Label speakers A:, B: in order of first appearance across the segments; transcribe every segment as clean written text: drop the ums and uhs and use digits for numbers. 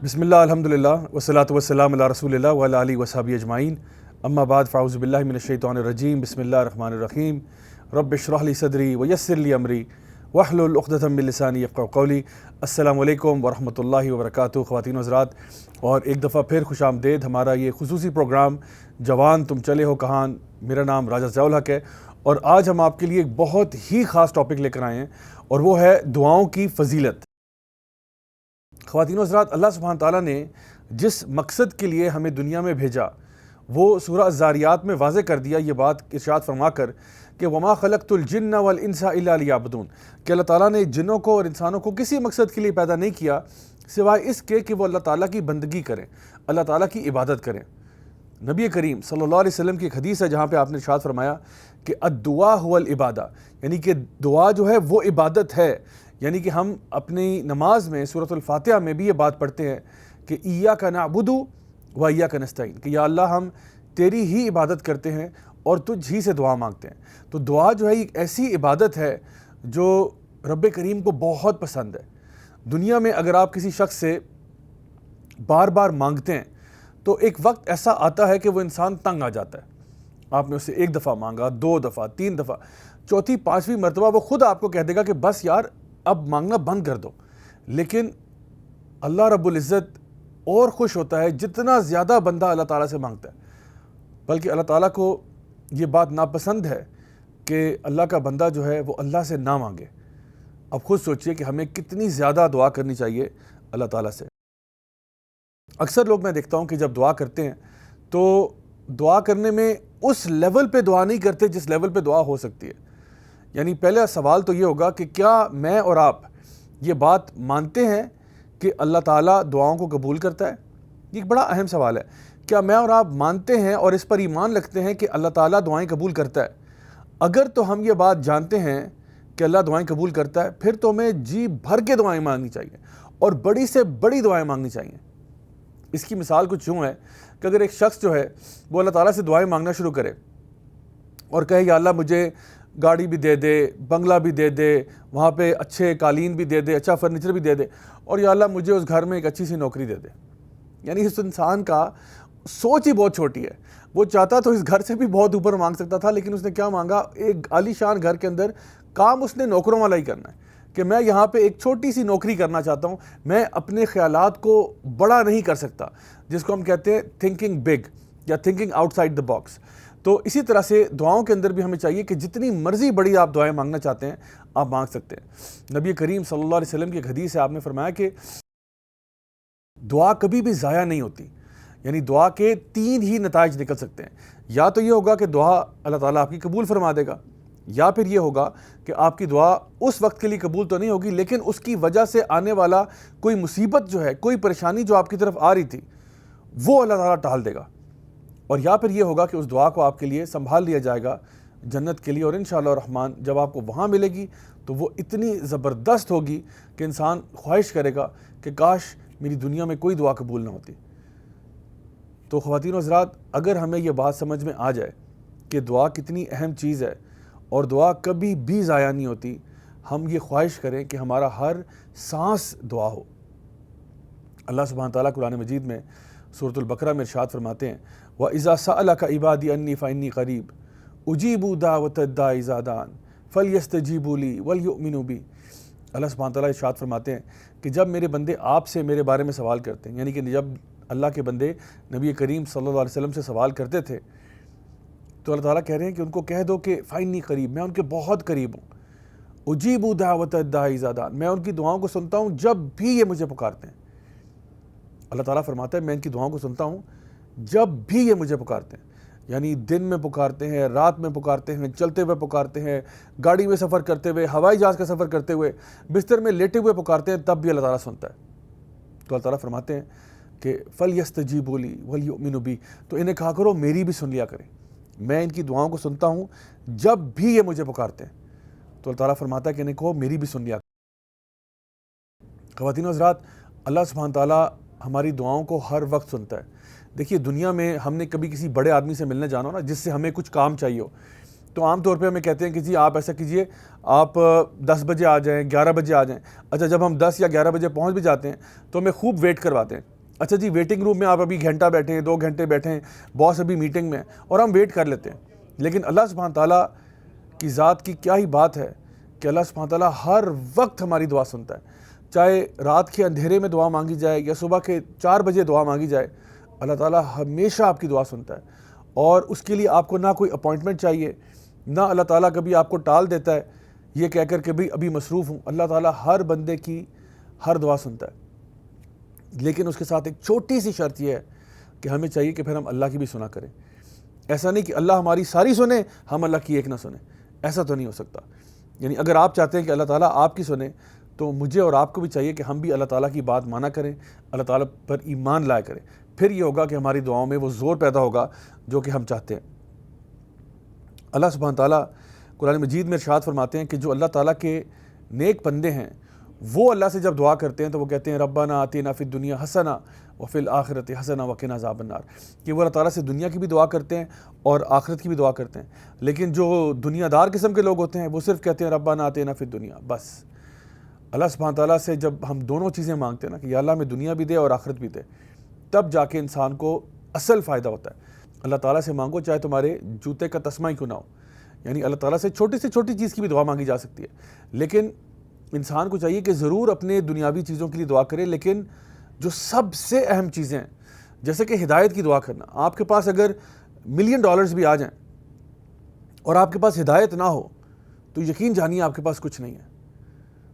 A: بسم اللہ الحمدللہ والصلاۃ والسلام علی رسول اللہ وعلی آلہ وصحبہ اجمعین، اما بعد فاعوذ باللہ من الشیطان الرجیم، بسم اللہ الرحمن الرحیم۔ رب اشرح لی صدری ویسر لی امری واحلل عقدۃ من لسانی یفقہوا قولی۔ السلام علیکم ورحمۃ اللہ وبرکاتہ۔ خواتین و حضرات، اور ایک دفعہ پھر خوش آمدید ہمارا یہ خصوصی پروگرام جوان تم چلے ہو کہاں۔ میرا نام راجہ ضیاء الحق ہے، اور آج ہم آپ کے لیے ایک بہت ہی خاص ٹاپک لے کر آئے ہیں، اور وہ ہے دعاؤں کی فضیلت۔ خواتین و حضرات، اللہ سبحانہ تعالیٰ نے جس مقصد کے لیے ہمیں دنیا میں بھیجا وہ سورہ الذاریات میں واضح کر دیا، یہ بات ارشاد فرما کر کہ وما خلقت الجن والانس الا لیعبدون، کہ اللہ تعالیٰ نے جنوں کو اور انسانوں کو کسی مقصد کے لیے پیدا نہیں کیا سوائے اس کے کہ وہ اللہ تعالیٰ کی بندگی کریں، اللہ تعالیٰ کی عبادت کریں۔ نبی کریم صلی اللہ علیہ وسلم کی ایک حدیث ہے جہاں پہ آپ نے ارشاد فرمایا کہ الدعاء هو العبادہ، یعنی کہ دعا جو ہے وہ عبادت ہے۔ یعنی کہ ہم اپنی نماز میں سورۃ الفاتحہ میں بھی یہ بات پڑھتے ہیں کہ ایاک نعبد و ایاک نستعین، کہ یا اللہ ہم تیری ہی عبادت کرتے ہیں اور تجھ ہی سے دعا مانگتے ہیں۔ تو دعا جو ہے ایک ایسی عبادت ہے جو رب کریم کو بہت پسند ہے۔ دنیا میں اگر آپ کسی شخص سے بار بار مانگتے ہیں تو ایک وقت ایسا آتا ہے کہ وہ انسان تنگ آ جاتا ہے۔ آپ نے اسے ایک دفعہ مانگا، دو دفعہ، تین دفعہ، چوتھی پانچویں مرتبہ وہ خود آپ کو کہہ دے گا کہ بس یار اب مانگنا بند کر دو۔ لیکن اللہ رب العزت اور خوش ہوتا ہے جتنا زیادہ بندہ اللہ تعالیٰ سے مانگتا ہے، بلکہ اللہ تعالیٰ کو یہ بات ناپسند ہے کہ اللہ کا بندہ جو ہے وہ اللہ سے نہ مانگے۔ اب خود سوچئے کہ ہمیں کتنی زیادہ دعا کرنی چاہیے اللہ تعالیٰ سے۔ اکثر لوگ میں دیکھتا ہوں کہ جب دعا کرتے ہیں تو دعا کرنے میں اس لیول پہ دعا نہیں کرتے جس لیول پہ دعا ہو سکتی ہے۔ یعنی پہلا سوال تو یہ ہوگا کہ کیا میں اور آپ یہ بات مانتے ہیں کہ اللہ تعالیٰ دعاؤں کو قبول کرتا ہے؟ یہ ایک بڑا اہم سوال ہے۔ کیا میں اور آپ مانتے ہیں اور اس پر ایمان رکھتے ہیں کہ اللہ تعالیٰ دعائیں قبول کرتا ہے؟ اگر تو ہم یہ بات جانتے ہیں کہ اللہ دعائیں قبول کرتا ہے، پھر تو ہمیں جی بھر کے دعائیں مانگنی چاہیے اور بڑی سے بڑی دعائیں مانگنی چاہیے۔ اس کی مثال کچھ یوں ہے کہ اگر ایک شخص جو ہے وہ اللہ تعالیٰ سے دعائیں مانگنا شروع کرے اور کہے یا اللہ مجھے گاڑی بھی دے دے، بنگلہ بھی دے دے، وہاں پہ اچھے قالین بھی دے دے، اچھا فرنیچر بھی دے دے، اور یا اللہ مجھے اس گھر میں ایک اچھی سی نوکری دے دے۔ یعنی اس انسان کا سوچ ہی بہت چھوٹی ہے۔ وہ چاہتا تو اس گھر سے بھی بہت اوپر مانگ سکتا تھا، لیکن اس نے کیا مانگا؟ ایک عالی شان گھر کے اندر کام اس نے نوکروں والا ہی کرنا ہے کہ میں یہاں پہ ایک چھوٹی سی نوکری کرنا چاہتا ہوں، میں اپنے خیالات کو بڑا نہیں کر سکتا، جس کو ہم کہتے ہیں تھنکنگ بگ یا thinking out side the box. تو اسی طرح سے دعاؤں کے اندر بھی ہمیں چاہیے کہ جتنی مرضی بڑی آپ دعائیں مانگنا چاہتے ہیں آپ مانگ سکتے ہیں۔ نبی کریم صلی اللہ علیہ وسلم کی ایک حدیث ہے، آپ نے فرمایا کہ دعا کبھی بھی ضائع نہیں ہوتی۔ یعنی دعا کے تین ہی نتائج نکل سکتے ہیں، یا تو یہ ہوگا کہ دعا اللہ تعالیٰ آپ کی قبول فرما دے گا، یا پھر یہ ہوگا کہ آپ کی دعا اس وقت کے لیے قبول تو نہیں ہوگی لیکن اس کی وجہ سے آنے والا کوئی مصیبت جو ہے، کوئی پریشانی جو آپ کی طرف آ رہی تھی وہ اللہ تعالیٰ ٹال دے گا، اور یا پھر یہ ہوگا کہ اس دعا کو آپ کے لیے سنبھال لیا جائے گا جنت کے لیے، اور انشاءاللہ الرحمن جب آپ کو وہاں ملے گی تو وہ اتنی زبردست ہوگی کہ انسان خواہش کرے گا کہ کاش میری دنیا میں کوئی دعا قبول نہ ہوتی۔ تو خواتین و حضرات، اگر ہمیں یہ بات سمجھ میں آ جائے کہ دعا کتنی اہم چیز ہے اور دعا کبھی بھی ضائع نہیں ہوتی، ہم یہ خواہش کریں کہ ہمارا ہر سانس دعا ہو۔ اللہ سبحانہ تعالیٰ قرآن مجید میں سورۃ البقرہ میں ارشاد فرماتے ہیں وَإِذَا سَأَلَكَ عِبَادِي أَنِّي فَإِنِّي قَرِيبٌ أُجِيبُ دَعْوَةَ الدَّاعِ إِذَا دَعَانِ فَلْيَسْتَجِيبُوا لِي وَلْيُؤْمِنُوا بِي۔ اللہ سبحانہ تعالیٰ ارشاد فرماتے ہیں کہ جب میرے بندے آپ سے میرے بارے میں سوال کرتے ہیں، یعنی کہ جب اللہ کے بندے نبی کریم صلی اللہ علیہ وسلم سے سوال کرتے تھے تو اللہ تعالیٰ کہہ رہے ہیں کہ ان کو کہہ دو کہ فَإِنِّي قریب، میں ان کے بہت قریب ہوں۔ أُجِيبُ دَعْوَةَ الدَّاعِ إِذَا دَعَانِ، میں ان کی دعاؤں کو سنتا ہوں جب بھی یہ مجھے پکارتے ہیں۔ اللہ تعالیٰ فرماتا ہے میں ان کی دعاؤں کو سنتا ہوں جب بھی یہ مجھے پکارتے ہیں، یعنی دن میں پکارتے ہیں، رات میں پکارتے ہیں، چلتے ہوئے پکارتے ہیں، گاڑی میں سفر کرتے ہوئے، ہوائی جہاز کا سفر کرتے ہوئے، بستر میں لیٹے ہوئے پکارتے ہیں، تب بھی اللہ تعالیٰ سنتا ہے۔ تو اللہ تعالیٰ فرماتے ہیں کہ فَلْيَسْتَجِيبُوا لِي وَلْيُؤْمِنُوا بِي، تو انہیں کہا کرو میری بھی سن لیا کریں، میں ان کی دعاؤں کو سنتا ہوں جب بھی یہ مجھے پکارتے ہیں۔ تو اللہ تعالیٰ فرماتا ہے کہ انہیں کہو میری بھی سن لیا کریں۔ خواتین و حضرات، اللہ سبحانہ تعالیٰ ہماری دعاؤں کو ہر وقت سنتا ہے۔ دیکھیے دنیا میں ہم نے کبھی کسی بڑے آدمی سے ملنے جانا ہو نا، جس سے ہمیں کچھ کام چاہیے ہو، تو عام طور پہ ہمیں کہتے ہیں کہ جی آپ ایسا کیجئے، آپ 10 بجے آ جائیں، 11 بجے آ جائیں. اچھا جب ہم 10 یا 11 بجے پہنچ بھی جاتے ہیں تو ہمیں خوب ویٹ کرواتے ہیں. اچھا جی ویٹنگ روم میں آپ ابھی گھنٹہ بیٹھے ہیں، 2 گھنٹے بیٹھے ہیں، باس ابھی میٹنگ میں ہے، اور ہم ویٹ کر لیتے ہیں. لیکن اللہ سبحانہ تعالیٰ کی ذات کی کیا ہی بات ہے کہ اللہ سبحانہ تعالیٰ ہر وقت ہماری دعا سنتا ہے. چاہے رات کے اندھیرے میں دعا مانگی جائے یا صبح کے 4 بجے دعا مانگی جائے، اللہ تعالیٰ ہمیشہ آپ کی دعا سنتا ہے. اور اس کے لیے آپ کو نہ کوئی اپوائنٹمنٹ چاہیے، نہ اللہ تعالیٰ کبھی آپ کو ٹال دیتا ہے یہ کہہ کر کہ بھئی ابھی مصروف ہوں. اللہ تعالیٰ ہر بندے کی ہر دعا سنتا ہے. لیکن اس کے ساتھ ایک چھوٹی سی شرط یہ ہے کہ ہمیں چاہیے کہ پھر ہم اللہ کی بھی سنا کریں. ایسا نہیں کہ اللہ ہماری ساری سنے، ہم اللہ کی ایک نہ سنیں. ایسا تو نہیں ہو سکتا. یعنی اگر آپ چاہتے ہیں کہ اللہ تعالیٰ آپ کی سنے تو مجھے اور آپ کو بھی چاہیے کہ ہم بھی اللہ تعالیٰ کی بات مانا کریں، اللہ تعالیٰ پر ایمان لایا کریں. پھر یہ ہوگا کہ ہماری دعاؤں میں وہ زور پیدا ہوگا جو کہ ہم چاہتے ہیں. اللہ سبحانہ تعالیٰ قرآن مجید میں ارشاد فرماتے ہیں کہ جو اللہ تعالیٰ کے نیک بندے ہیں وہ اللہ سے جب دعا کرتے ہیں تو وہ کہتے ہیں ربنا آتنا فی الدنیا حسنہ وفی الآخرۃ حسنہ وقنا عذاب النار، کہ وہ اللہ تعالیٰ سے دنیا کی بھی دعا کرتے ہیں اور آخرت کی بھی دعا کرتے ہیں. لیکن جو دنیا دار قسم کے لوگ ہوتے ہیں وہ صرف کہتے ہیں ربنا آتنا فی الدنیا بس. اللہ سبحانہ تعالیٰ سے جب ہم دونوں چیزیں مانگتے ہیں نا کہ یا اللہ ہمیں دنیا بھی دے اور آخرت بھی دے، تب جا کے انسان کو اصل فائدہ ہوتا ہے. اللہ تعالیٰ سے مانگو چاہے تمہارے جوتے کا تسمہ ہی کیوں نہ ہو. یعنی اللہ تعالیٰ سے چھوٹی سے چھوٹی چیز کی بھی دعا مانگی جا سکتی ہے. لیکن انسان کو چاہیے کہ ضرور اپنے دنیاوی چیزوں کے لیے دعا کرے، لیکن جو سب سے اہم چیزیں ہیں جیسے کہ ہدایت کی دعا کرنا. آپ کے پاس اگر $1 ملین بھی آ جائیں اور آپ کے پاس ہدایت نہ ہو تو یقین جانیے آپ کے پاس کچھ نہیں ہے.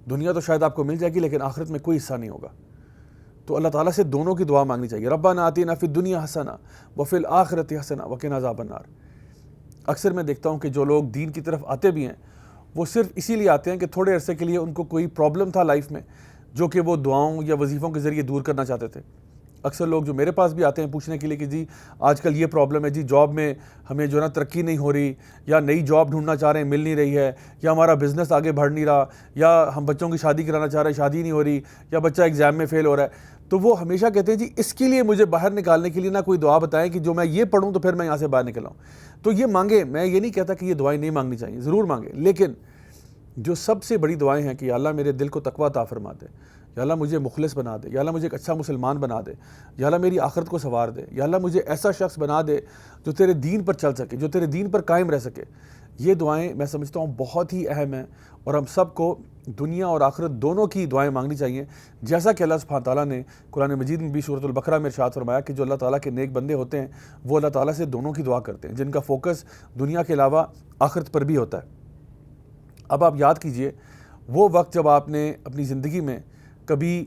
A: دنیا تو شاید آپ کو مل جائے گی لیکن آخرت میں کوئی حصہ نہیں ہوگا. تو اللہ تعالیٰ سے دونوں کی دعا مانگنی چاہیے. ربنا آتنا فی الدنیا حسنہ وفی الآخرۃ حسنہ وقنا عذاب النار. اکثر میں دیکھتا ہوں کہ جو لوگ دین کی طرف آتے بھی ہیں وہ صرف اسی لیے آتے ہیں کہ تھوڑے عرصے کے لیے ان کو کوئی پرابلم تھا لائف میں جو کہ وہ دعاؤں یا وظیفوں کے ذریعے دور کرنا چاہتے تھے. اکثر لوگ جو میرے پاس بھی آتے ہیں پوچھنے کے لیے کہ جی آج کل یہ پرابلم ہے، جی جاب میں ہمیں جو ہے نا ترقی نہیں ہو رہی، یا نئی جاب ڈھونڈنا چاہ رہے ہیں مل نہیں رہی ہے، یا ہمارا بزنس آگے بڑھ نہیں رہا، یا ہم بچوں کی شادی کرانا چاہ رہے ہیں شادی نہیں ہو رہی، یا بچہ ایگزام میں فیل ہو رہا ہے. تو وہ ہمیشہ کہتے ہیں جی اس کے لیے مجھے باہر نکالنے کے لیے نہ کوئی دعا بتائیں کہ جو میں یہ پڑھوں تو پھر میں یہاں سے باہر نکل آؤں. تو یہ مانگے، میں یہ نہیں کہتا کہ یہ دعائیں نہیں مانگنی چاہیے، ضرور مانگے، لیکن جو سب سے بڑی دعائیں ہیں کہ یا اللہ میرے دل کو تقویٰ عطا فرما دے، یا اللہ مجھے مخلص بنا دے، یا اللہ مجھے ایک اچھا مسلمان بنا دے، یا اللہ میری آخرت کو سنوار دے، یا اللہ مجھے ایسا شخص بنا دے جو تیرے دین پر چل سکے، جو تیرے دین پر قائم رہ سکے. یہ دعائیں میں سمجھتا ہوں بہت ہی اہم ہیں اور ہم سب کو دنیا اور آخرت دونوں کی دعائیں مانگنی چاہیے. جیسا کہ اللہ سبحانہ تعالیٰ نے قرآن مجید میں بھی سورۃ البقرہ میں ارشاد فرمایا کہ جو اللہ تعالیٰ کے نیک بندے ہوتے ہیں وہ اللہ تعالیٰ سے دونوں کی دعا کرتے ہیں، جن کا فوکس دنیا کے علاوہ آخرت پر بھی ہوتا ہے. اب آپ یاد کیجئے وہ وقت جب آپ نے اپنی زندگی میں کبھی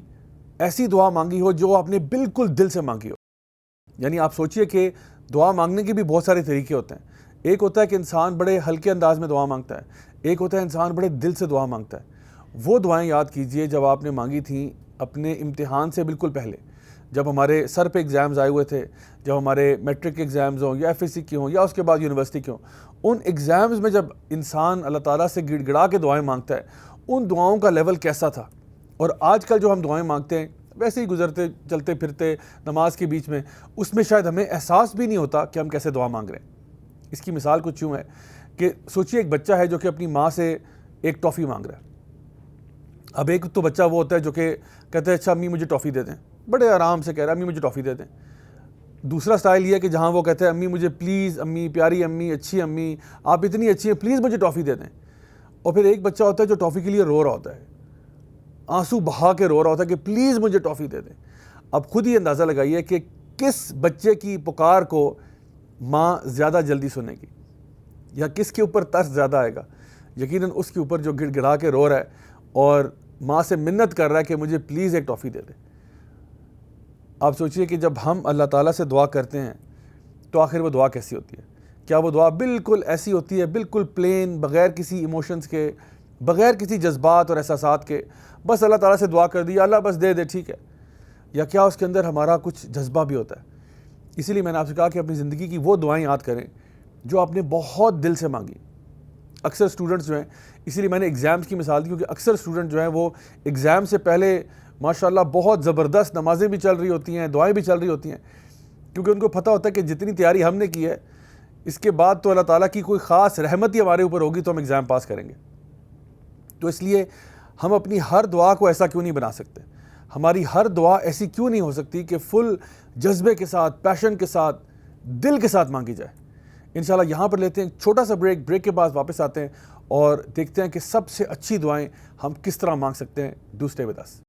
A: ایسی دعا مانگی ہو جو آپ نے بالکل دل سے مانگی ہو. یعنی آپ سوچئے کہ دعا مانگنے کے بھی بہت سارے طریقے ہوتے ہیں. ایک ہوتا ہے کہ انسان بڑے ہلکے انداز میں دعا مانگتا ہے، ایک ہوتا ہے انسان بڑے دل سے دعا مانگتا ہے. وہ دعائیں یاد کیجئے جب آپ نے مانگی تھیں اپنے امتحان سے بالکل پہلے، جب ہمارے سر پہ ایگزامز آئے ہوئے تھے، جب ہمارے میٹرک کے ایگزامز ہوں یا FSC کے ہوں یا اس کے بعد یونیورسٹی کے ہوں. ان ایگزامز میں جب انسان اللہ تعالیٰ سے گڑ گڑا کے دعائیں مانگتا ہے، ان دعاؤں کا لیول کیسا تھا. اور آج کل جو ہم دعائیں مانگتے ہیں ویسے ہی گزرتے چلتے پھرتے نماز کے بیچ میں، اس میں شاید ہمیں احساس بھی نہیں ہوتا کہ ہم کیسے دعا مانگ رہے ہیں. اس کی مثال کچھ یوں ہے کہ سوچئے ایک بچہ ہے جو کہ اپنی ماں سے ایک ٹافی مانگ رہا ہے. اب ایک تو بچہ وہ ہوتا ہے جو کہ کہتا ہے اچھا امی مجھے ٹافی دے دیں، بڑے آرام سے کہہ رہا ہے امی مجھے ٹافی دے دیں. دوسرا سٹائل یہ ہے کہ جہاں وہ کہتا ہے امی مجھے پلیز، امی پیاری امی، اچھی امی، آپ اتنی اچھی ہیں پلیز مجھے ٹافی دے دیں. اور پھر ایک بچہ ہوتا ہے جو ٹافی کے لیے رو رہا ہوتا ہے، آنسو بہا کے رو رہا ہوتا ہے کہ پلیز مجھے ٹافی دے دیں. اب خود ہی اندازہ لگائیے کہ کس بچے کی پکار کو ماں زیادہ جلدی سنے گی یا کس کے اوپر ترس زیادہ آئے گا. یقیناً اس کے اوپر جو گڑ گڑا کے رو رہا ہے اور ماں سے منت کر رہا ہے کہ مجھے پلیز ایک ٹافی دے دے. آپ سوچئے کہ جب ہم اللہ تعالیٰ سے دعا کرتے ہیں تو آخر وہ دعا کیسی ہوتی ہے؟ کیا وہ دعا بالکل ایسی ہوتی ہے بالکل پلین، بغیر کسی ایموشنز کے، بغیر کسی جذبات اور احساسات کے، بس اللہ تعالیٰ سے دعا کر دی اللہ بس دے دے ٹھیک ہے؟ یا کیا اس کے اندر ہمارا کچھ جذبہ بھی ہوتا ہے؟ اسی لیے میں نے آپ سے کہا کہ اپنی زندگی کی وہ دعائیں یاد کریں جو آپ نے بہت دل سے مانگی. اکثر اسٹوڈنٹس جو ہیں، اسی لیے میں نے ایگزامز کی مثال دی کیونکہ اکثر اسٹوڈنٹ جو ہیں وہ ایگزام سے پہلے ماشاءاللہ بہت زبردست نمازیں بھی چل رہی ہوتی ہیں، دعائیں بھی چل رہی ہوتی ہیں، کیونکہ ان کو پتہ ہوتا ہے کہ جتنی تیاری ہم نے کی ہے اس کے بعد تو اللہ تعالیٰ کی کوئی خاص رحمت ہی ہمارے اوپر ہوگی تو ہم ایگزام پاس کریں گے. تو اس لیے ہم اپنی ہر دعا کو ایسا کیوں نہیں بنا سکتے؟ ہماری ہر دعا ایسی کیوں نہیں ہو سکتی کہ فل جذبے کے ساتھ، پیشن کے ساتھ، دل کے ساتھ مانگی جائے؟ انشاءاللہ یہاں پر لیتے ہیں ایک چھوٹا سا بریک کے بعد واپس آتے ہیں اور دیکھتے ہیں کہ سب سے اچھی دعائیں ہم کس طرح مانگ سکتے ہیں. Do stay with us.